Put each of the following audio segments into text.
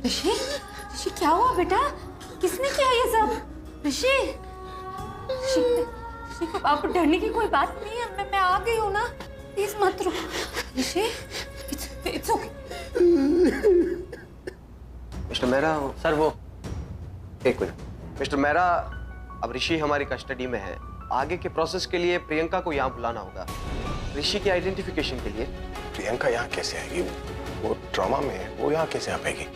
ऋषि, ऋषि क्या हुआ बेटा? किसने किया ये सब? ऋषि, ऋषि को आप डरने की कोई बात नहीं है, मैं आ गई हूँ ना, प्लीज मत रो। Rishi, it's okay. Mister Mehra, sir वो एक मिनट। मिस्टर मेहरा, अब ऋषि हमारी कस्टडी में है। आगे के प्रोसेस के लिए प्रियंका को यहाँ बुलाना होगा, ऋषि की आइडेंटिफिकेशन के लिए। प्रियंका यहाँ कैसे आएगी? वो ट्रॉमा में है, वो यहाँ कैसे आ पाएगी?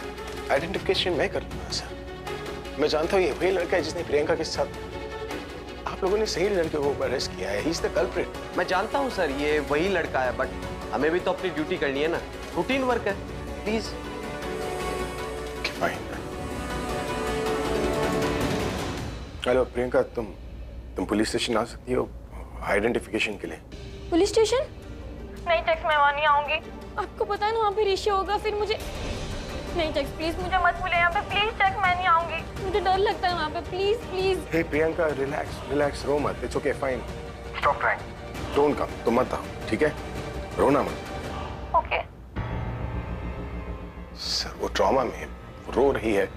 आइडेंटिफिकेशन मैं कर लूंगा सर। मैं जानता हूँ ये वही लड़का है जिसने प्रियंका के साथ। आप लोगों ने सही लड़के को अरेस्ट किया है। He is the culprit. मैं जानता हूँ सर, ये वही लड़का है, बट हमें भी तो अपनी ड्यूटी करनी है ना, रूटीन वर्क है। प्लीज। फाइन। हेलो प्रियंका, तुम पुलिस स्टेशन आ सकती हो आइडेंटिफिकेशन के लिए? Police station? नहीं टैक्स, मैं वहाँ नहीं आऊंगी। आपको पता है ना वहाँ पे ऋषि होगा, फिर मुझे नहीं टैक्स, प्लीज मुझे मत बुले यहाँ पे, प्लीज टैक्स, मैं नहीं आऊंगी, मुझे डर लगता है वहाँ पे, please please. Hey Priyanka, relax, रो मत। It's okay, fine. Stop trying, don't come. तुम मत आओ, ठीक है? रोना मत। ओके। सर वो ट्रॉमा में है, रो रही है,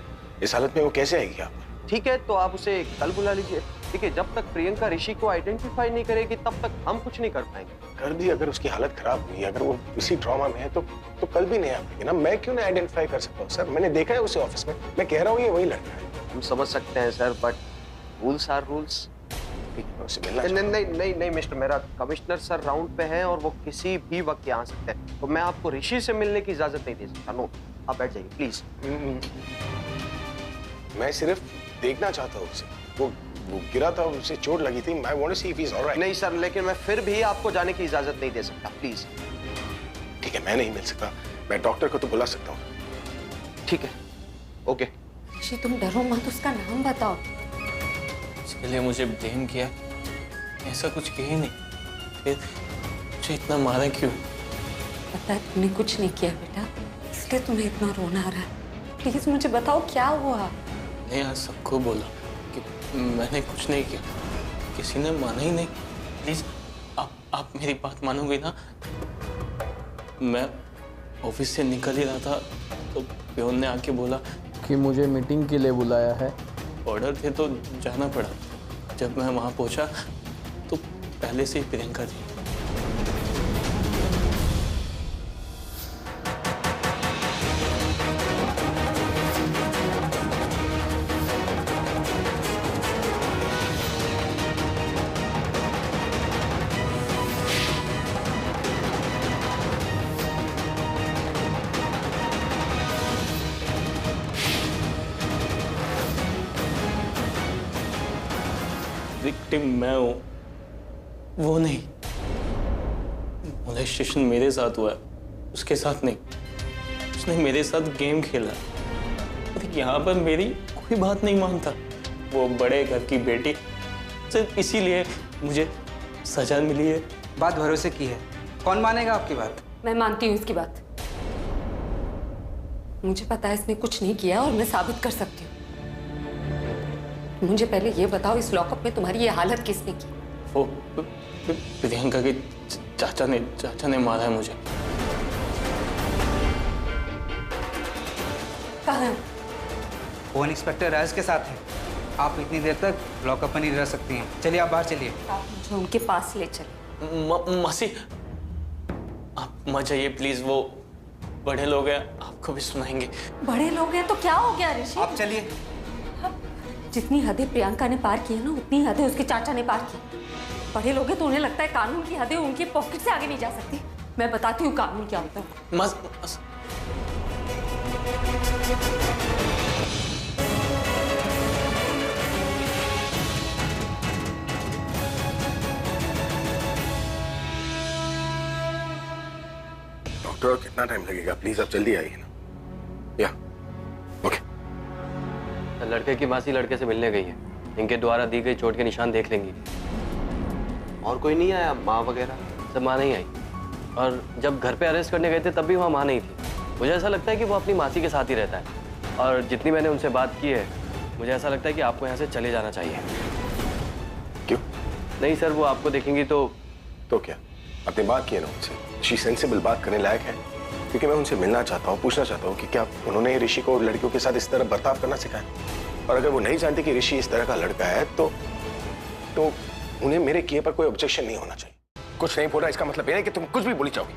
इस हालत में वो कैसे आएगी आप? ठीक है, तो आप उसे कल बुला लीजिए। ठीक है, जब तक प्रियंका ऋषि को आइडेंटिफाई नहीं करेगी तब तक हम कुछ नहीं कर पाएंगे। कर भी अगर उसकी हालत खराब हुई, अगर वो इसी ट्रॉमा में है तो कल भी नहीं आ पाएगी ना। मैं क्यों नहीं आइडेंटिफाई कर सकता हूँ सर? मैंने देखा है उसे ऑफिस में। मैं कह रहा हूँ ये वही लड़का है। हम समझ सकते हैं sir, but rules are rules. नहीं mister Mehra, commissioner sir round पे हैं और वो किसी भी वक्त यहाँ आ सकते हैं, तो मैं आपको ऋषि से मिलने की इजाजत नहीं दे सकता। नो, आप बैठ जाइए प्लीज। मैं सिर्फ देखना चाहता हूँ उसे। वो गिरा था, उसे चोट लगी थी। I want to see if he's all right. नहीं सर, लेकिन मैं फिर भी आपको जाने की इजाजत नहीं दे सकता, प्लीज। ठीक है, मैं नहीं मिल सकता, मैं डॉक्टर को तो बुला सकता हूँ। ठीक है, ओके। ऋषि तुम डरो मत, उसका नाम बताओ। इसके लिए मुझे ब्लेम किया? ऐसा कुछ किया ही नहीं। फिर मुझे इतना मारा क्यों? पता है तुमने कुछ नहीं किया बेटा, इसलिए तुम्हें इतना रोना आ रहा है। प्लीज मुझे बताओ क्या हुआ? मैंने आज सबको बोला कि मैंने कुछ नहीं किया, किसी ने माना ही नहीं। प्लीज आप मेरी बात मानोगे ना? मैं ऑफिस से निकल ही रहा था तो प्योन ने आके बोला कि मुझे मीटिंग के लिए बुलाया है। ऑर्डर थे तो जाना पड़ा। जब मैं वहाँ पहुँचा तो पहले से ही प्रियंका थी। विक्टिम मैं हूं, वो नहीं। मोलेस्टेशन मेरे साथ हुआ है, उसके साथ नहीं। उसने मेरे साथ गेम खेला और यहाँ पर मेरी कोई बात नहीं मानता। वो बड़े घर की बेटी, सिर्फ इसीलिए मुझे सजा मिली है। बात भरोसे की है, कौन मानेगा आपकी बात? मैं मानती हूँ इसकी बात। मुझे पता है इसने कुछ नहीं किया और मैं साबित कर सकती हूँ। मुझे पहले ये बताओ, इस लॉकअप में तुम्हारी ये हालत किसने की? वो प्रियंका के चाचा ने मारा है मुझे। कहाँ है? वो इंस्पेक्टर राज के साथ है। आप इतनी देर तक लॉकअप में नहीं रह सकती हैं। चलिए आप बाहर चलिए। आप मुझे उनके पास ले चले। मासी, आप मत जाइए प्लीज, वो बड़े लोग हैं, आपको भी सुनाएंगे। बड़े लोग हैं तो क्या हो गया ऋषि? आप चलिए। जितनी हदें प्रियंका ने पार की है ना, उतनी हदें उसके चाचा ने पार की। बड़े लोग हैं तो उन्हें लगता है कानून की हदें उनके पॉकेट से आगे नहीं जा सकती। मैं बताती हूँ कानून क्या होता है। डॉक्टर, कितना टाइम लगेगा? प्लीज आप जल्दी आइए ना। या ओके। लड़के की मासी लड़के से मिलने गई है, इनके द्वारा दी गई चोट के निशान देख लेंगी। और कोई नहीं आया? माँ वगैरह सब? माँ नहीं आई। और जब घर पे अरेस्ट करने गए थे तब भी वहाँ माँ नहीं थी। मुझे ऐसा लगता है कि वो अपनी मासी के साथ ही रहता है। और जितनी मैंने उनसे बात की है, मुझे ऐसा लगता है कि आपको यहाँ से चले जाना चाहिए। क्यों? नहीं सर, वो आपको देखेंगी तो क्या? आपने बात की है ना उनसे? शी सेंसिबल, बात करने लायक है। क्योंकि मैं उनसे मिलना चाहता हूँ, पूछना चाहता हूँ कि क्या उन्होंने ऋषि को लड़कियों के साथ इस तरह बर्ताव करना सिखाया, और अगर वो नहीं जानते कि ऋषि इस तरह का लड़का है तो उन्हें मेरे किए पर कोई ऑब्जेक्शन नहीं होना चाहिए। कुछ नहीं बोला इसका मतलब यह है कि तुम कुछ भी बोली जाओगी।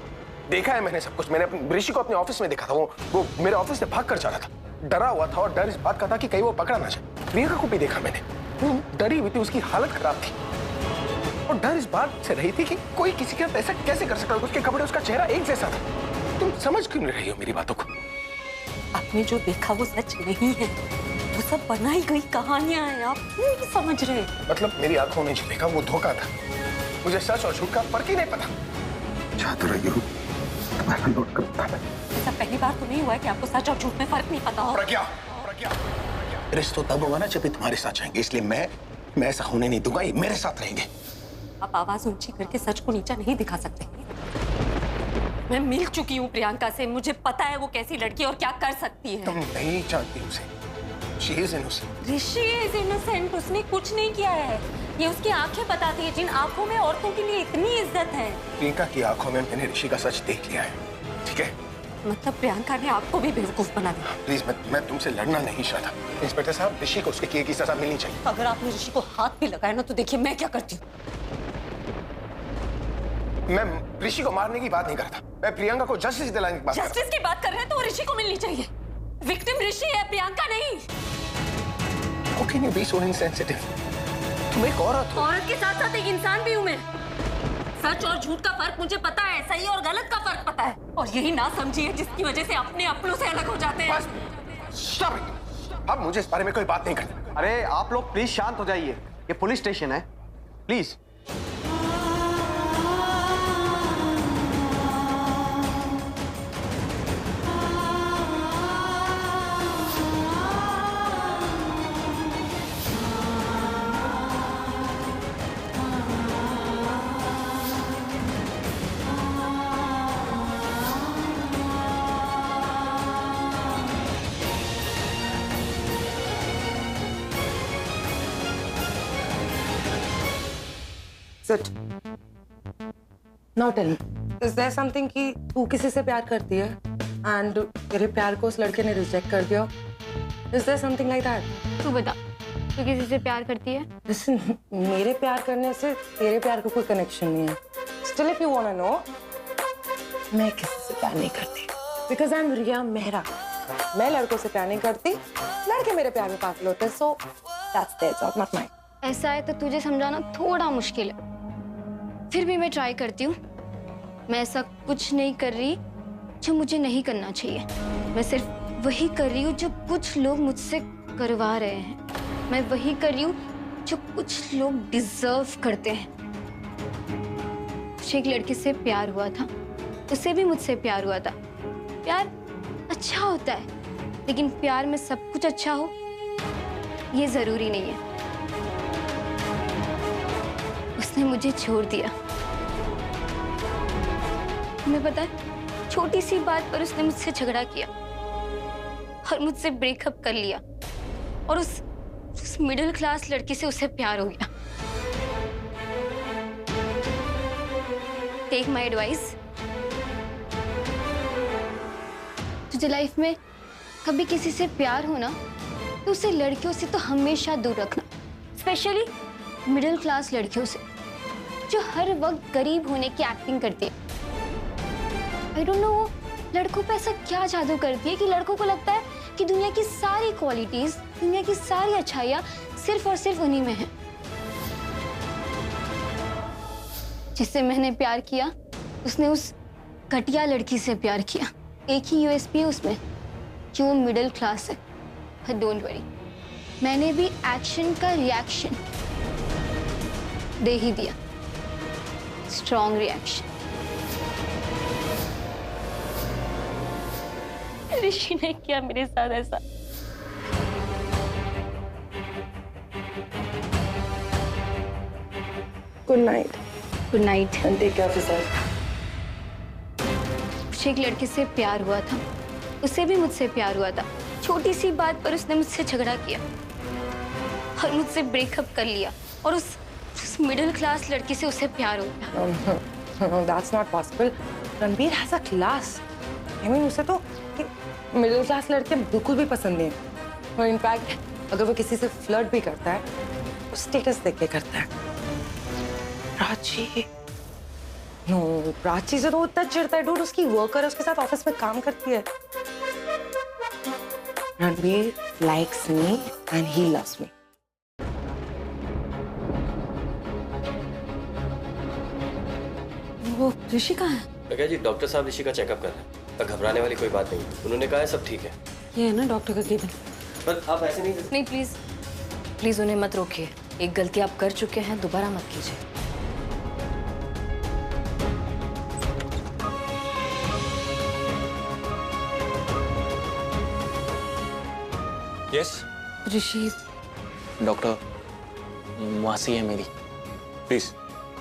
देखा है मैंने सब कुछ, मैंने अपने ऋषि को अपने ऑफिस में देखा था, वो मेरे ऑफिस से भाग कर जा रहा था, डरा हुआ था, और डर इस बात का था कि कहीं वो पकड़ा ना जाए। प्रियंका को भी देखा मैंने, वो डरी हुई थी, उसकी हालत खराब थी, और डर इस बात से रही थी कि कोई किसी के साथ ऐसा कैसे कर सकता है। उसके कपड़े, उसका चेहरा एक जैसा था। तुम समझ क्यों नहीं रही हो मेरी बातों को? आपने जो देखा वो सच नहीं है, वो सब बनाई गई कहानियां हैं, आप नहीं समझ रहे। मतलब मेरी आंखों में जो देखा वो धोखा था, मुझे सच और झूठ का फर्क ही नहीं पता। चाहते रही हूँ तुम्हारा नोट कर बताना। ऐसा पहली बार तो नहीं हुआ है कि आपको सच और झूठ में फर्क नहीं पता हो। प्रज्ञा, रिश्ता तब होगा ना जब ये तुम्हारे साथ जाएंगे, इसलिए मैं ऐसा होने नहीं दूंगा, ये मेरे साथ रहेंगे। आप आवाज ऊंची करके सच को नीचा नहीं दिखा सकते। मैं मिल चुकी हूँ प्रियंका से, मुझे पता है वो कैसी लड़की और क्या कर सकती है। तुम नहीं जानती उसे, she is innocent। Rishi is innocent, उसने कुछ नहीं किया है, ये उसकी आंखें बताती है, जिन आंखों में औरतों के लिए इतनी इज्जत है। प्रियंका की आंखों में मैंने ऋषि का सच देख लिया है, ठीक है? मतलब प्रियंका ने आपको भी बेवकूफ बना दिया। प्लीज, मैं तुमसे लड़ना नहीं चाहता। इंस्पेक्टर साहब, ऋषि को उसके किए की सजा मिलनी चाहिए। अगर आपने ऋषि को हाथ भी लगाया ना तो देखिए मैं क्या करती हूँ। मैं ऋषि को मारने की बात नहीं करता, मैं प्रियंका को जस्टिस दिलाने की बात करता। जस्टिस की बात कर रहे हैं तो वो ऋषि को मिलनी चाहिए। विक्टिम ऋषि है, प्रियंका नहीं। How can you be so insensitive? तुम एक औरत हो। औरत के साथ साथ एक इंसान भी हूँ मैं। सच और झूठ का फर्क मुझे पता है, सही और गलत का फर्क पता है, और यही ना समझिए जिसकी वजह से अपने अपनों से अलग हो जाते हैं। बस, stop it! अब मुझे इस बारे में कोई बात नहीं करनी। अरे आप लोग प्लीज शांत हो जाइए, ये पुलिस स्टेशन है, please. Sit. Now tell me, is there something कि तू किसी से प्यार करती है and तेरे प्यार को उस लड़के ने रिजेक्ट कर दिया? Is there something like that? तू बता, तू किसी से प्यार करती है? Listen, मेरे प्यार करने से तेरे प्यार को कोई कनेक्शन नहीं है। Still if you wanna know, मैं किसी से प्यार नहीं करती because I'm रिया मेहरा। मैं लड़कों से प्यार नहीं करती, लड़के मेरे प्यार में पागल होते हैं, so that's their job, not mine। ऐसा है तो तुझे समझाना थोड़ा मुश्किल है, फिर भी मैं ट्राई करती हूँ। मैं ऐसा कुछ नहीं कर रही जो मुझे नहीं करना चाहिए, मैं सिर्फ वही कर रही हूँ जो कुछ लोग मुझसे करवा रहे हैं। मैं वही कर रही हूँ जो कुछ लोग डिजर्व करते हैं। मुझे एक लड़के से प्यार हुआ था, उसे भी मुझसे प्यार हुआ था। प्यार अच्छा होता है, लेकिन प्यार में सब कुछ अच्छा हो ये जरूरी नहीं है। उसने मुझे छोड़ दिया। तुम्हें पता है, छोटी सी बात पर उसने मुझसे झगड़ा किया और मुझसे ब्रेकअप कर लिया, और उस मिडिल क्लास लड़की से उसे प्यार हो गया। टेक माय एडवाइस, तुझे लाइफ में कभी किसी से प्यार हो ना तो उसे लड़कियों से तो हमेशा दूर रखना, स्पेशली मिडिल क्लास लड़कियों से जो हर वक्त गरीब होने की एक्टिंग करती है। आई डोंट नो वो लड़कों पे ऐसा क्या जादू करती है कि लड़कों को लगता है कि दुनिया की सारी क्वालिटीज, दुनिया की सारी अच्छाइयाँ सिर्फ और सिर्फ उन्हीं में है। जिससे मैंने प्यार किया उसने उस घटिया लड़की से प्यार किया। एक ही यूएसपी है उसमें कि वो मिडिल क्लास है। बट डोंट वरी, मैंने भी एक्शन का रिएक्शन दे ही दिया, स्ट्रॉन्ग रिएक्शन। ऋषि ने किया मेरे साथ ऐसा। Good night. Good night. And take care of yourself. मुझे एक लड़के से प्यार हुआ था, उसे भी मुझसे प्यार हुआ था। छोटी सी बात पर उसने मुझसे झगड़ा किया और मुझसे ब्रेकअप कर लिया, और उस मिडिल क्लास लड़की से उसे प्यार हो गया। That's not possible. Ranbir has a class. I mean, उसे तो मिडिल क्लास लड़के बिल्कुल भी पसंद नहीं है। और इनफैक्ट अगर वो किसी से फ्लर्ट भी करता है तो स्टेटस देख के करता है। प्राची, नो, प्राची से तो उतना चिढ़ता है डूड, उसकी वर्कर उसके साथ ऑफिस में काम करती है। Ranbir likes me and he loves me. वो ऋषि कहाँ है? प्रज्ञा जी, डॉक्टर साहब ऋषि का चेकअप कर रहे हैं, पर घबराने वाली कोई बात नहीं, उन्होंने कहा है सब ठीक है। ये है ना डॉक्टर का केबिन। पर आप ऐसे नहीं नहीं, प्लीज प्लीज उन्हें मत रोकिए। एक गलती आप कर चुके हैं, दोबारा मत कीजिए। यस ऋषि, डॉक्टर, मासी है मेरी, प्लीज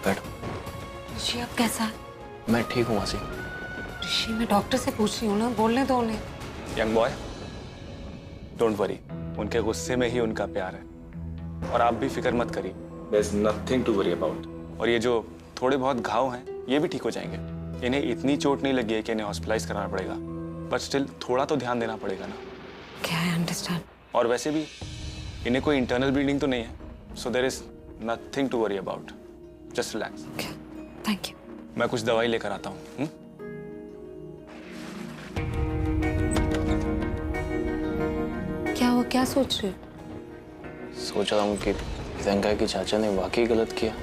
बैठो। ऋषि अब कैसा है? मैं ठीक हूँ मासी। ऋषि, मैं डॉक्टर से पूछ रही हूँ ना, बोलने दो उन्हें। यंग बॉय, डोंट वरी, उनके गुस्से में ही उनका प्यार है और आप भी फिक्र मत करिए। There is nothing to worry about. और ये जो थोड़े बहुत घाव हैं ये भी ठीक हो जाएंगे। इन्हें इतनी चोट नहीं लगी है कि इन्हें हॉस्पिटलाइज कराना पड़ेगा, बट स्टिल थोड़ा तो ध्यान देना पड़ेगा ना। क्या है, अंडरस्टैंड। और वैसे भी इन्हें कोई इंटरनल ब्लीडिंग तो नहीं है, so there is nothing to worry about. Just relax. Thank you. मैं कुछ दवाई लेकर आता हूँ। क्या हुआ, क्या सोच रहे हो? सोच रहा हूँ कि प्रियंका के चाचा ने वाकई गलत किया,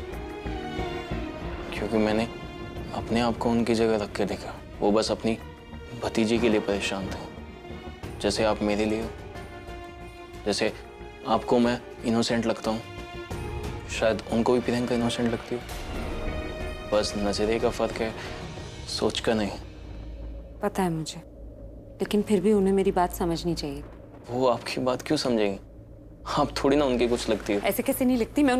क्योंकि मैंने अपने आप को उनकी जगह रख के देखा। वो बस अपनी भतीजी के लिए परेशान थे, जैसे आप मेरे लिए हो। जैसे आपको मैं इनोसेंट लगता हूँ, शायद उनको भी प्रियंका इनोसेंट लगती हो। बस नजरिए का फर्क है, सोच का नहीं। पता है मुझे, लेकिन फिर भी उन्हें मेरी बात समझनी चाहिए। वो आपकी बात क्यों समझेंगे? आप थोड़ी ना उनकी कुछ लगती हो। ऐसे कैसे नहीं लगती मैं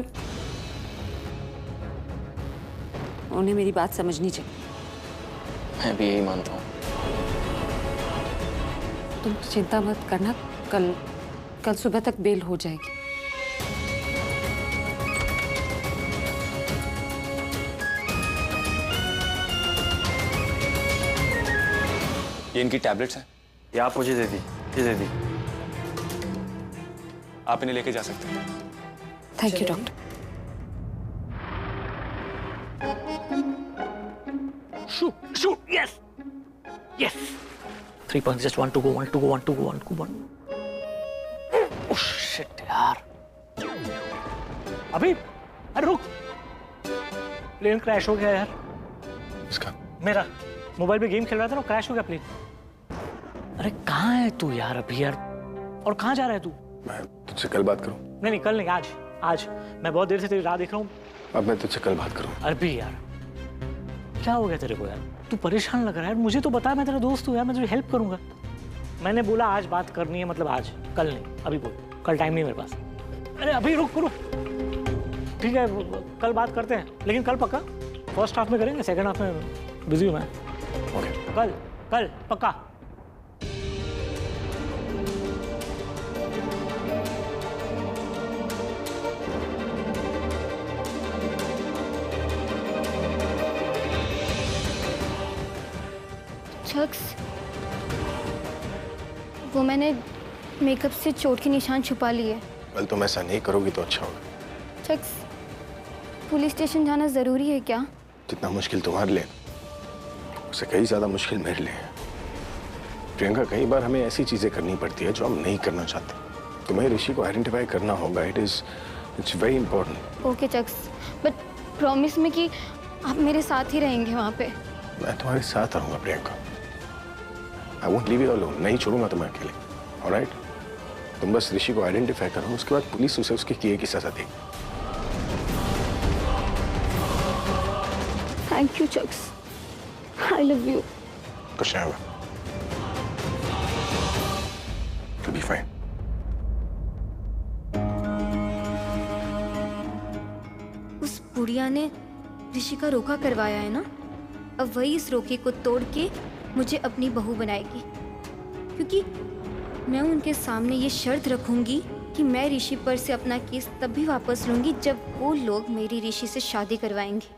उन्हें मेरी बात समझनी चाहिए। मैं भी यही मानता हूँ। तुम चिंता मत करना, कल सुबह तक बेल हो जाएगी। ये इनकी टैबलेट्स हैं, ये आप मुझे दे दी, ये दे दी। आप इन्हें लेके जा सकते हैं। Thank you doctor. Shoot, yes. 3 points, just one to go. Oh shit, यार। अभी, अरे रुक, प्लेन क्रैश हो गया यार। इसका मेरा मोबाइल पे गेम खेल रहा था ना, क्रैश हो गया प्लेन। अरे कहाँ है तू यार अभी यार? और कहाँ जा रहा है तू? मैं तुझसे कल बात करूं? नहीं, कल नहीं, आज। मैं बहुत देर से तेरी राह देख रहा हूँ। अब मैं तुझसे कल बात करूं। अरे यार, क्या हो गया तेरे को यार? तू परेशान लग रहा है यार। मुझे तो बता, मैं तेरा दोस्त हूँ यार, मैं तुझे हेल्प करूंगा। मैंने बोला आज बात करनी है, मतलब आज, कल नहीं। अभी बोल, कल टाइम नहीं मेरे पास। अरे अभी रुक। ठीक है, कल बात करते हैं, लेकिन कल पक्का। फर्स्ट हाफ में करेंगे, सेकंड हाफ में बिजी हूँ मैं। ओके, कल पक्का। शख्स, वो मैंने मेकअप से चोट के निशान छुपा लिए। कल तुम ऐसा नहीं करोगी तो अच्छा होगा। शख्स, पुलिस स्टेशन जाना जरूरी है क्या? जितना मुश्किल तुम्हारे लिए, उससे कई ज्यादा मुश्किल मेरे लिए है। प्रियंका, कई बार हमें ऐसी चीजें करनी पड़ती है जो हम नहीं करना चाहते। तुम्हें ऋषि को आइडेंटिफाई करना होगा। It's very important. ओके शख्स, बट प्रॉमिस में कि आप मेरे साथ ही रहेंगे वहाँ पे। मैं तुम्हारे साथ रहूंगा Priyanka. I won't leave you alone. नहीं छोड़ूंगा तुम्हें अकेले। ऑलराइट? तुम बस ऋषि को आइडेंटिफाई करो, उसके बाद पुलिस उसे उसके किए की सजा देगी। थैंक यू शख्स, आई लव यू। कुछ नहीं होगा। It'll be fine. उस बुढ़िया ने ऋषि का रोका करवाया है ना, अब वही इस रोके को तोड़ के मुझे अपनी बहू बनाएगी। क्योंकि मैं उनके सामने ये शर्त रखूंगी कि मैं ऋषि पर से अपना केस तब भी वापस लूंगी जब वो लोग मेरी ऋषि से शादी करवाएंगे।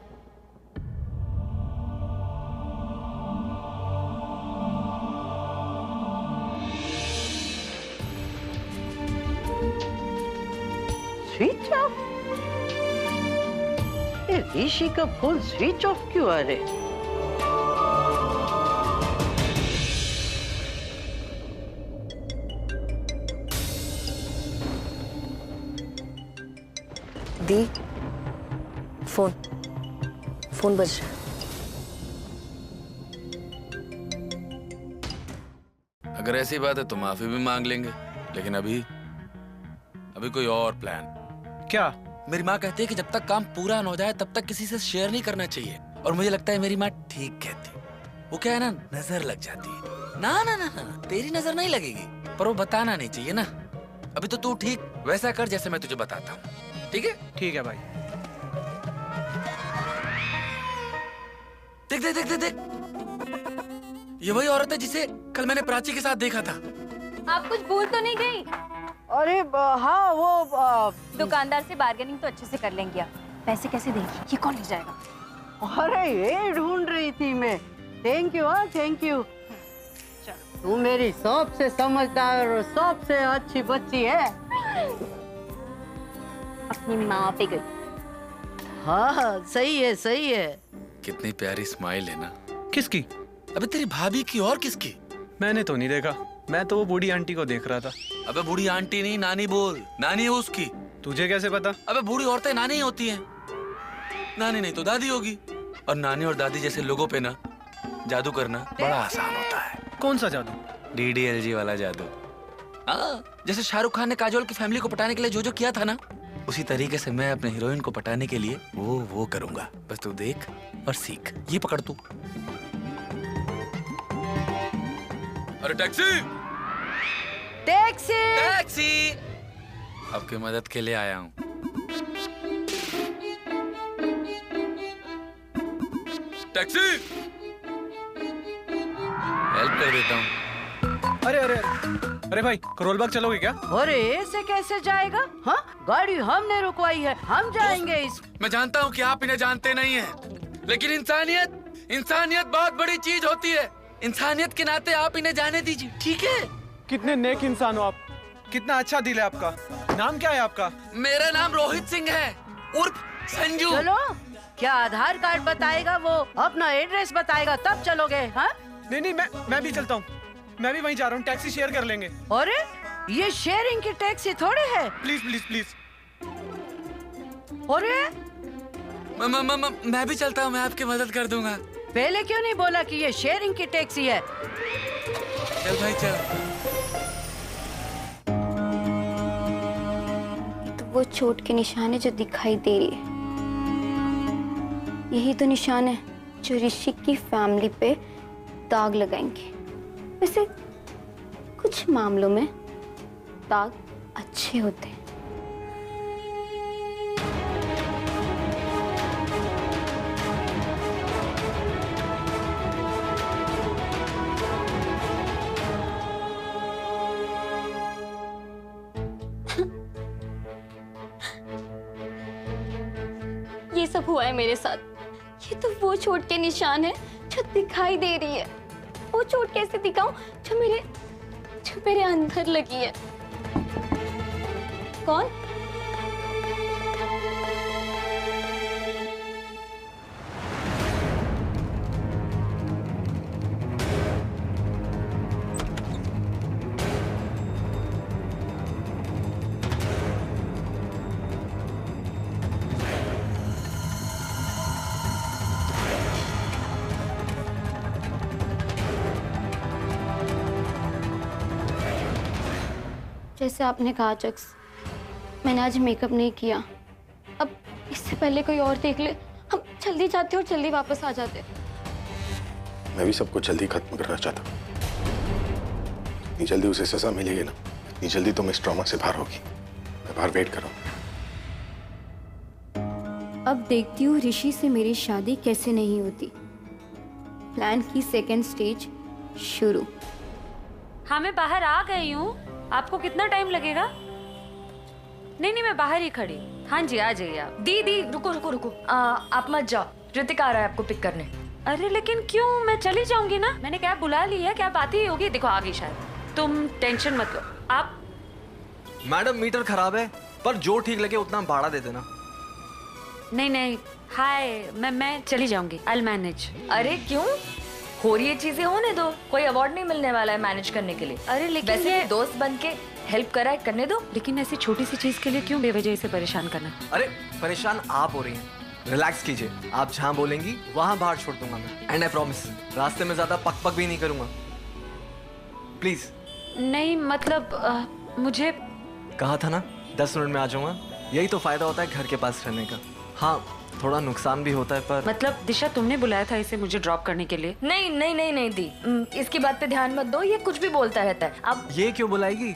Switch off? ये ऋषि का फोन स्विच ऑफ क्यों आ रहे? दी, फोन बज रहा है। अगर ऐसी बात है तो माफी भी मांग लेंगे, लेकिन अभी कोई और प्लान। क्या? मेरी माँ कहती है कि जब तक काम पूरा न हो जाए तब तक किसी से शेयर नहीं करना चाहिए, और मुझे लगता है मेरी माँ ठीक कहती है। वो क्या है ना, नजर लग जाती है। ना ना ना ना, तेरी नजर नहीं लगेगी, पर वो बताना नहीं चाहिए ना। अभी तो तू ठीक वैसा कर जैसे मैं तुझे बताता हूँ, ठीक है? ठीक है भाई। देख देख देख देख देख, ये वही औरत है जिसे कल मैंने प्राची के साथ देखा था। आप कुछ भूल तो नहीं गई? अरे हाँ, वो दुकानदार से बार्गेनिंग तो अच्छे से कर लेंगे। पैसे कैसे देंगे? ये कौन ले जाएगा? अरे ये ढूंढ रही थी मैं। थैंक यू, हाँ थैंक यू। तू मेरी सबसे समझदार और सबसे अच्छी बच्ची है। अपनी माँ पे गई। हाँ सही है, सही है। कितनी प्यारी स्माइल है ना। किसकी? अबे तेरी भाभी की। और किसकी? मैंने तो नहीं देखा, मैं तो वो बूढ़ी आंटी को देख रहा था। अबे बूढ़ी आंटी नहीं, नानी बोल। नानी है उसकी। तुझे कैसे पता? अबे बूढ़ी औरतें नानी ही होती हैं। नानी नहीं तो दादी होगी। और नानी और दादी जैसे लोगों पे ना जादू करना बड़ा आसान होता है। कौन सा जादू? DDLG वाला जादू। हाँ, जैसे शाहरुख खान ने काजोल की फैमिली को पटाने के लिए जो किया था ना, उसी तरीके से मैं अपने हीरोइन को पटाने के लिए वो करूंगा। बस तू देख और सीख। ये पकड़ तू। अरे टैक्सी! टैक्सी! टैक्सी! आपकी मदद के लिए आया हूँ। टैक्सी! हेल्प कर देता हूँ। अरे अरे अरे भाई, करोलबाग चलोगे क्या? अरे ऐसे कैसे जाएगा? हाँ, गाड़ी हमने रुकवाई है, हम जाएंगे इस। मैं जानता हूँ कि आप इन्हें जानते नहीं हैं, लेकिन इंसानियत बहुत बड़ी चीज होती है। इंसानियत के नाते आप इन्हें जाने दीजिए, ठीक है? कितने नेक इंसान हो आप। कितना अच्छा दिल है आपका। नाम क्या है आपका? मेरा नाम रोहित सिंह है, उर्फ संजू। चलो, क्या आधार कार्ड बताएगा वो, अपना एड्रेस बताएगा, तब चलोगे? हाँ? नहीं, मैं भी चलता हूँ। मैं भी वहीं जा रहा हूँ, टैक्सी शेयर कर लेंगे। अरे ये शेयरिंग की टैक्सी थोड़ी है। Please please please. अरे मैं भी चलता हूँ, मैं आपकी मदद कर दूंगा। पहले क्यों नहीं बोला कि ये शेयरिंग की टैक्सी है? चल भाई चल। तो वो चोट के निशान है जो दिखाई दे रही है, यही तो निशान है जो ऋषि की फैमिली पे दाग लगाएंगे। वैसे कुछ मामलों में दाग अच्छे होते हैं। ये सब हुआ है मेरे साथ। ये तो वो चोट के निशान है जो दिखाई दे रही है। वो चोट कैसे दिखाऊं जो मेरे अंदर लगी है? कौन? जैसे आपने कहा चक्स, मैंने आज मेकअप नहीं किया। अब इससे पहले कोई और देख ले, हम जल्दी जाते और जल्दी वापस आ जाते। मैं भी सबको जल्दी खत्म करना चाहता हूँ। इतनी जल्दी उसे सजा मिलेगी ना, इतनी जल्दी तुम इस ट्रॉमा से बाहर होगी। मैं बाहर वेट कर रहा हूँ। अब देखती हूँ ऋषि से मेरी शादी कैसे नहीं होती। प्लान की सेकेंड स्टेज शुरू। हाँ, मैं बाहर आ गई हूँ। आपको कितना टाइम लगेगा? नहीं, मैं बाहर ही खड़ी। हाँ जी, आ जाइए आप। दी रुको। आप मत जाओ, ऋतिक आ रहा है आपको पिक करने। अरे लेकिन क्यों? मैं चली जाऊंगी ना। मैंने कैब बुला ली है, कैब आती ही होगी। देखो आ गई शायद। तुम टेंशन मत लो। आप मैडम मीटर खराब है, पर जो ठीक लगे उतना भाड़ा दे देना। नहीं नहीं, हाय, मैं चली जाऊंगी, आई मैनेज। अरे क्यों? हो रही है चीजें होने दो, कोई अवार्ड नहीं मिलने वाला है मैनेज करने के लिए। अरे लेकिन वैसे ये दोस्त बन के हेल्प करा है, करने दो। लेकिन ऐसी छोटी सी चीज के लिए क्यों बेवजह से परेशान करना? अरे परेशान आप हो रही हैं, रिलैक्स कीजिए। आप जहाँ बोलेंगी वहाँ बाहर छोड़ दूंगा मैं, एंड आई प्रॉमिस रास्ते में ज्यादा पक भी नहीं करूंगा, प्लीज। नहीं मतलब मुझे कहा था ना 10 मिनट में आ जाऊंगा। यही तो फायदा होता है घर के पास रहने का। हाँ, थोड़ा नुकसान भी होता है पर मतलब दिशा, तुमने बुलाया था इसे मुझे ड्रॉप करने के लिए? नहीं नहीं नहीं नहीं दी, इसकी बात पे ध्यान मत दो, ये कुछ भी बोलता रहता है। अब ये क्यों बुलाएगी?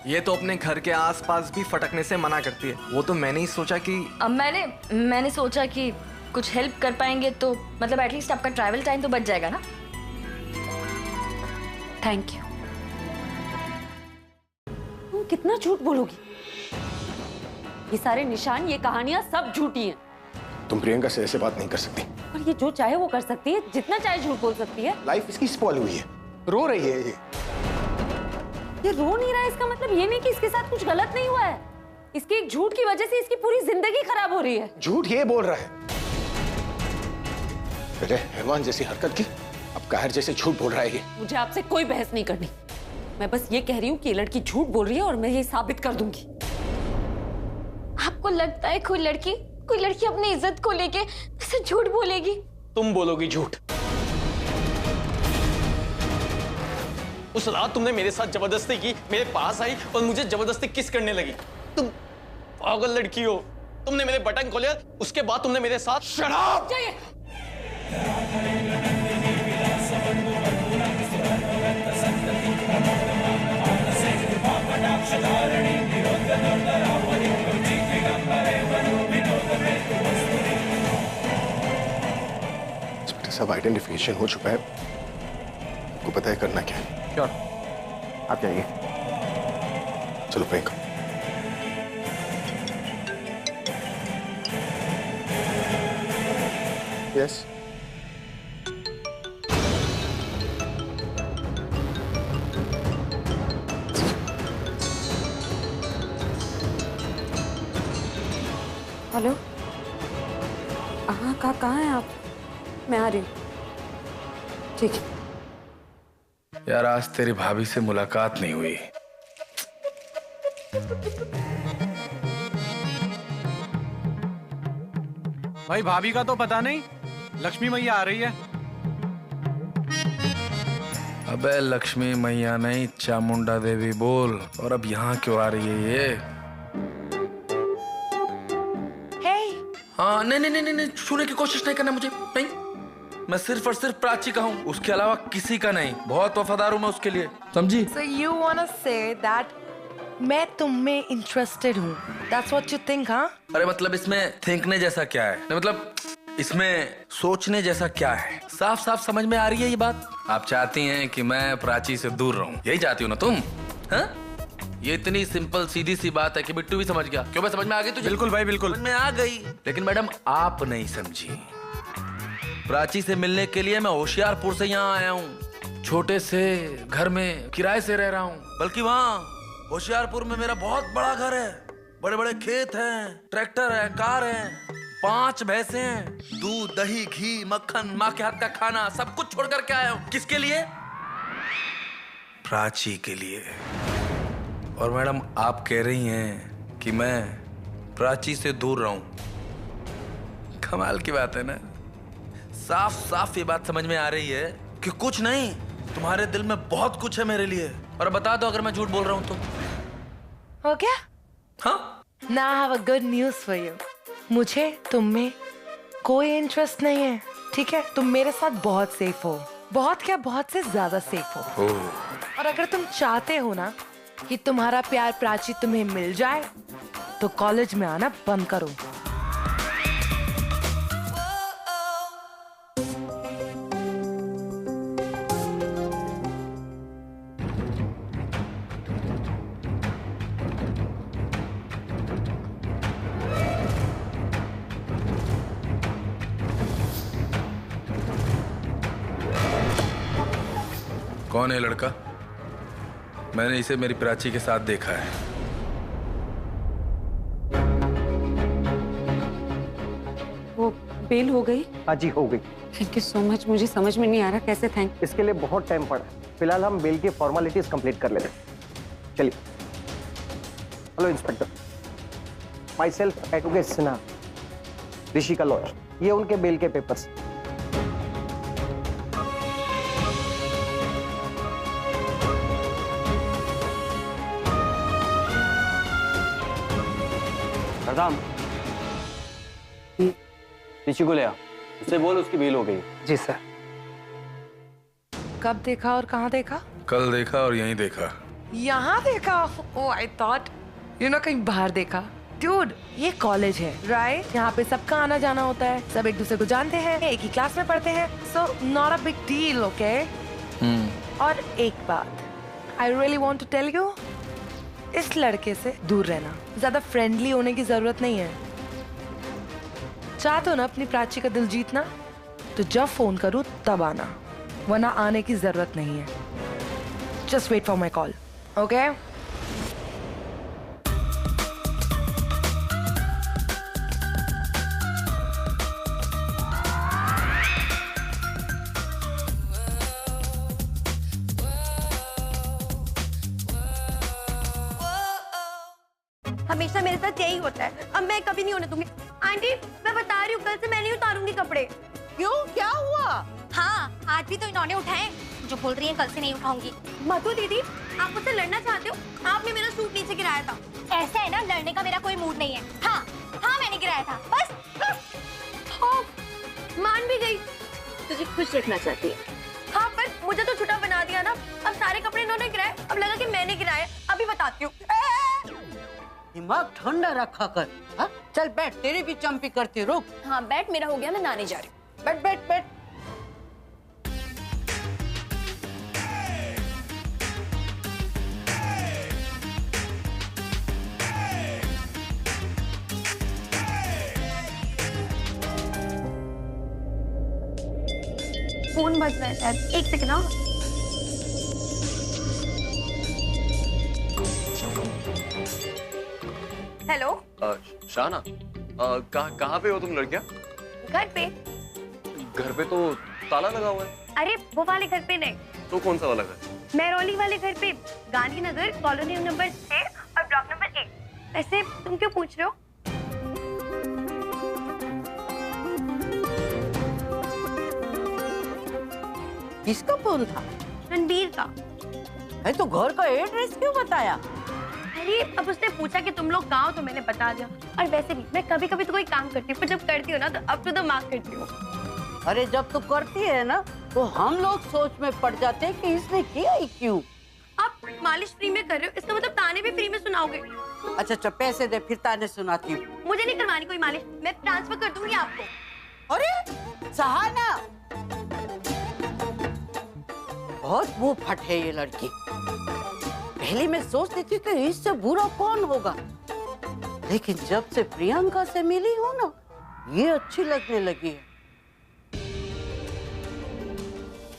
ये तो अपने घर के आसपास भी फटकने से मना करती है। वो तो मैंने ही सोचा कि अब मैंने सोचा कि कुछ हेल्प कर पाएंगे तो मतलब एटलीस्ट आपका ट्रैवल टाइम तो बच जाएगा ना। Thank you. तुम कितना झूठ बोलोगी? ये सारे निशान, ये कहानियां सब झूठी हैं। तुम प्रियंका से ऐसे बात नहीं कर सकती। और ये जो चाहे वो कर सकती है, जितना चाहे झूठ बोल सकती है। लाइफ इसकी स्पॉइल हुई है, रो रही है ये रो नहीं रहा है, इसका मतलब ये नहीं कि इसके साथ कुछ गलत नहीं हुआ है। इसके एक झूठ की वजह से इसकी पूरी जिंदगी खराब हो रही है। झूठ ये बोल रहा है। अरे हैवान जैसी हरकत की, अब कहर जैसे झूठ बोल रहा है ये। मुझे आपसे कोई बहस नहीं करनी। मैं बस ये कह रही हूँ कि ये लड़की झूठ बोल रही है और मैं ये साबित कर दूंगी। आपको लगता है कोई लड़की अपनी इज्जत को लेके ऐसे झूठ बोलेगी? तुम बोलोगी झूठ? उस रात तुमने मेरे साथ जबरदस्ती की, मेरे पास आई और मुझे जबरदस्ती किस करने लगी। तुम पागल लड़की हो। तुमने मेरे बटन खोले, उसके बाद तुमने मेरे साथ शराब। सब आइडेंटिफिकेशन हो चुका है, आपको पता है करना क्या है। श्योर, आप जाइए। चलो प्रियंका। यस। हेलो, हाँ कहाँ हैं आप? मैं आ रही हूँ। ठीक है। यार आज तेरी भाभी से मुलाकात नहीं हुई। भाई भाभी का तो पता नहीं, लक्ष्मी मैया आ रही है। अबे लक्ष्मी मैया नहीं, चामुंडा देवी बोल। और अब यहाँ क्यों आ रही है ये? हाँ नहीं नहीं नहीं नहीं, छूने की कोशिश नहीं करना मुझे। नहीं, मैं सिर्फ और सिर्फ प्राची का हूँ, उसके अलावा किसी का नहीं। बहुत वफादार हूँ मैं उसके लिए, समझी? So you wanna say that मैं तुम में इंटरेस्टेड हूँ? That's what you think, हाँ? अरे मतलब इसमें थिंकने जैसा क्या है? नहीं मतलब इसमें सोचने जैसा क्या है? साफ साफ समझ में आ रही है ये बात। आप चाहती हैं कि मैं प्राची से दूर रहूं, यही चाहती हो ना तुम? हाँ? ये इतनी सिंपल सीधी सी बात है कि बिट्टू भी समझ गया। क्यों, मैं समझ में आ गई तुझे? बिल्कुल भाई बिल्कुल, समझ में आ गई। लेकिन मैडम आप नहीं समझी। प्राची से मिलने के लिए मैं होशियारपुर से यहाँ आया हूँ। छोटे से घर में किराए से रह रहा हूँ, बल्कि वहाँ होशियारपुर में मेरा बहुत बड़ा घर है, बड़े बड़े खेत हैं, ट्रैक्टर है, कार है, 5 भैंसे हैं, दूध दही घी मक्खन, माँ के हाथ का खाना, सब कुछ छोड़ करके आया हूँ। किसके लिए? प्राची के लिए। और मैडम आप कह रही हैं कि मैं प्राची से दूर रहूं। कमाल की बात है ना। साफ साफ ये बात समझ में आ रही है कि कुछ नहीं, तुम्हारे दिल में बहुत कुछ है मेरे लिए। और बता दो अगर मैं झूठ बोल रहा हूं तो। हो गया? हाँ? Now I have a good news for you. मुझे तुम में कोई इंटरेस्ट नहीं है, ठीक है? तुम मेरे साथ बहुत सेफ हो, बहुत क्या, बहुत से ज्यादा सेफ हो। और अगर तुम चाहते हो ना कि तुम्हारा प्यार प्राची तुम्हें मिल जाए, तो कॉलेज में आना बंद करो। कौन है लड़का? मैंने इसे मेरी प्राची के साथ देखा है। बेल हो गई? हाँ जी, हो गई। Thank you so much. मुझे समझ में नहीं आ रहा कैसे थैंक। इसके लिए बहुत टाइम पड़ा। फिलहाल हम बेल की फॉर्मेलिटीज कंप्लीट कर लेते हैं। चलिए। Hello inspector, myself advocate Sinha, Rishi का लॉयर। ये उनके बेल के पेपर्स। प्रधान, ऋषि को ले आ, उससे बोल उसकी बेल हो गई। जी सर। कब देखा और कहाँ देखा? कल देखा और यहीं देखा। यहाँ देखा? ओह आई थॉट कहीं बाहर देखा। ड्यूड, ये कॉलेज है राइट? यहाँ पे सबका आना जाना होता है, सब एक दूसरे को जानते हैं, एक ही क्लास में पढ़ते हैं, so not a big deal, okay? और एक बात I really want to tell you, इस लड़के से दूर रहना, ज्यादा फ्रेंडली होने की जरूरत नहीं है। चाहते हो ना अपनी प्राची का दिल जीतना, तो जब फोन करूँ तब आना, वरना आने की जरूरत नहीं है। Just wait for my call, okay? हमेशा मेरे साथ यही होता है, अब मैं कभी नहीं होने दूंगी। आंटी मैं बता रही हूँ, कल से मैं नहीं उतारूंगी कपड़े। क्यों, क्या हुआ? हाँ, आज भी तो इन्होंने उठाए, जो बोल रही है कल से नहीं उठाऊंगी। मधु दीदी, आप मुझसे लड़ना चाहते हो? आपने मेरा सूट नीचे गिराया था। ऐसा है ना, लड़ने का मेरा कोई मूड नहीं है। हाँ हाँ मैंने गिराया था, बस। हाँ, मान भी गई। तुझे खुश रखना चाहती है? हाँ, पर मुझे तो छुटा बना दिया ना। अब सारे कपड़े इन्होंने गिराए, अब लगा कि मैंने गिराए। अभी बताती हूँ। दिमाग ठंडा रखा कर। हा? चल बैठ, तेरी भी चंपी करती, रुक। हाँ बैठ, मेरा हो गया, मैं नहाने जा रही हूँ। बैठ बैठ बैठ। फोन बज रहा है शायद, एक सेकंड। आओ। हेलो शाना, कहाँ पे हो तुम लड़कियाँ? घर पे। घर पे तो ताला लगा हुआ है। अरे वो वाले घर पे नहीं। तो कौन सा वाला घर? मेहरौली वाले घर पे, गांधीनगर कॉलोनी नंबर 6 और ब्लॉक नंबर 1। वैसे तुम क्यों पूछ रहे हो? किसका फोन था? रणबीर का। है तो घर का एड्रेस क्यों बताया? अरे अब उसने पूछा कि तुम लोग कहाँ हो, तो मैंने बता दिया। और वैसे भी मैं कभी कभी तो कोई काम करती हूँ, पर जब करती हूँ ना तो अब तो दिमाग करती हूँ। अरे जब तू करती है ना तो हम लोग सोच में पड़ जाते हैं कि इसने किया ही क्यों। आप मालिश फ्री में कर रहे हो, इसका मतलब ताने भी फ्री में सुनाओगे। अच्छा अच्छा, पैसे दे फिर ताने सुनाती हूँ। मुझे नहीं करवानी कोई मालिश, मैं ट्रांसफर कर दूंगी आपको। अरे सहाना, बहुत मुंह फट है ये लड़की। पहले मैं सोचती थी कि इससे बुरा कौन होगा, लेकिन जब से प्रियंका से मिली हूँ ना, ये अच्छी लगने लगी है।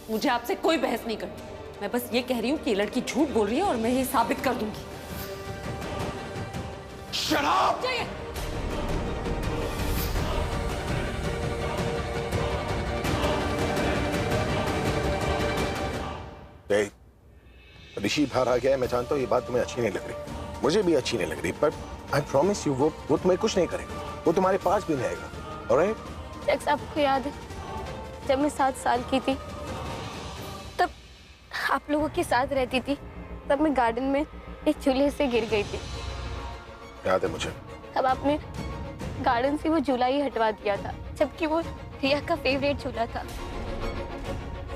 मुझे आपसे कोई बहस नहीं करनी। मैं बस ये कह रही हूँ कि ये लड़की झूठ बोल रही है और मैं ये साबित कर दूंगी। Shut up! ऋषि बाहर आ गया है, मैं जानता हूँ ये बात तुम्हें अच्छी नहीं लग रही, मुझे भी अच्छी नहीं लग रही, पर आई प्रॉमिस यू वो तुम्हें कुछ नहीं करेगा, वो तुम्हारे पास भी नहीं आएगा। ऑलराइट? आपको याद है जब मैं 7 साल की थी, तब आप लोगों के साथ रहती थी, तब मैं गार्डन में एक झूले से गिर गई थी। याद है मुझे। तब आपने गार्डन से वो झूला ही हटवा दिया था, जबकि वो रिया का फेवरेट झूला था।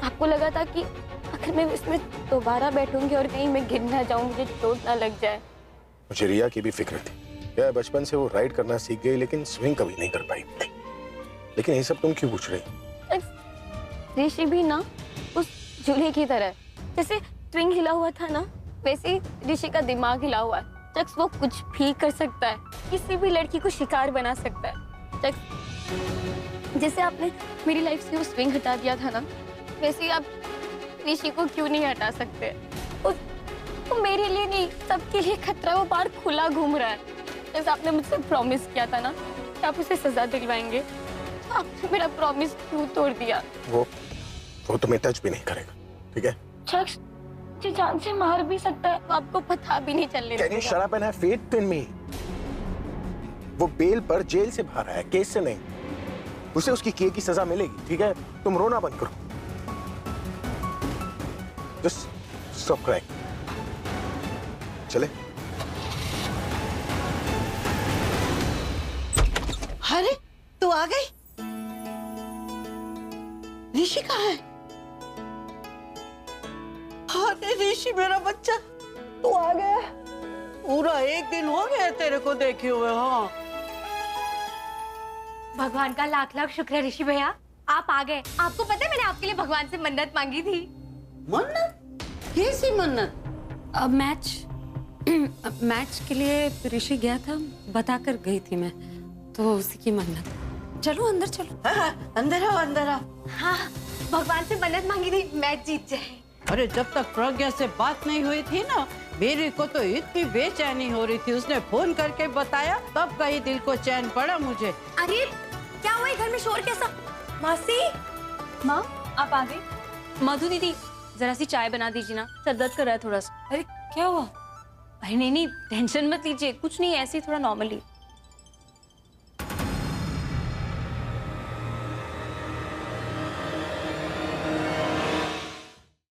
आपको लगा था कि अगर मैं इसमें दोबारा बैठूंगी और कहीं मैं गिर ना जाऊं, मुझे चोट ना लग जाए। मुझे रिया की भी फिक्र थी। क्या बचपन से वो राइड करना सीख गई, लेकिन स्विंग कभी नहीं कर पाई। लेकिन ये सब तुम क्यों पूछ रही? ऋषि भी ना उस झूले की तरह, जैसे स्विंग हिला हुआ था ना, वैसे ही ऋषि का दिमाग हिला हुआ है। वो कुछ भी कर सकता है, किसी भी लड़की को शिकार बना सकता है। जैसे आपने मेरी लाइफ से वो स्विंग हटा दिया था ना, वैसे ही आप ऋषि को क्यों नहीं हटा सकते? वो मेरे लिए नहीं, सबके लिए खतरा। वो बाहर खुला घूम रहा है। जैसे आपने मुझसे प्रॉमिस किया था ना कि आप उसे सजा दिलवाएंगे, आपने मेरा प्रॉमिस क्यों तोड़ दिया? वो तुम्हें टच भी नहीं करेगा, ठीक है? शख्स मुझे जान से मार भी सकता है, आपको पता भी नहीं चलने Can you shut up and have faith in me? वो बेल पर जेल से बाहर आया, केस से नहीं। उसे उसकी किए की सजा मिलेगी, ठीक है? तुम रोना बंद करो। Just stop crying. चले? अरे तू आ गई? ऋषि कहाँ है? अरे ऋषि मेरा बच्चा, तू आ गया? पूरा एक दिन हो गया तेरे को देखे हुए। हाँ, भगवान का लाख लाख शुक्र है ऋषि भैया, आप आ गए। आपको पता है मैंने आपके लिए भगवान से मन्नत मांगी थी। मन्नत? कैसी मन्नत? अब मैच के लिए ऋषि गया था, बता कर गई थी मैं, तो उसी की मन्नत। चलो अंदर चलो। हाँ, अंदर आओ, अंदर आओ। हाँ, भगवान से मन्नत मांगी थी मैच जीत जाए। अरे जब तक प्रज्ञा से बात नहीं हुई थी ना, मेरे को तो इतनी बेचैनी हो रही थी। उसने फोन करके बताया तब कहीं दिल को चैन पड़ा मुझे। अरे क्या हुआ घर में शोर कैसा? मासी, माँ आप आ गई? मधु दीदी जरा सी चाय बना दीजिए ना, सर दर्द कर रहा है थोड़ा सा। अरे क्या हुआ? अरे नहीं टेंशन मत लीजिए, कुछ नहीं, ऐसे ही थोड़ा नॉर्मली।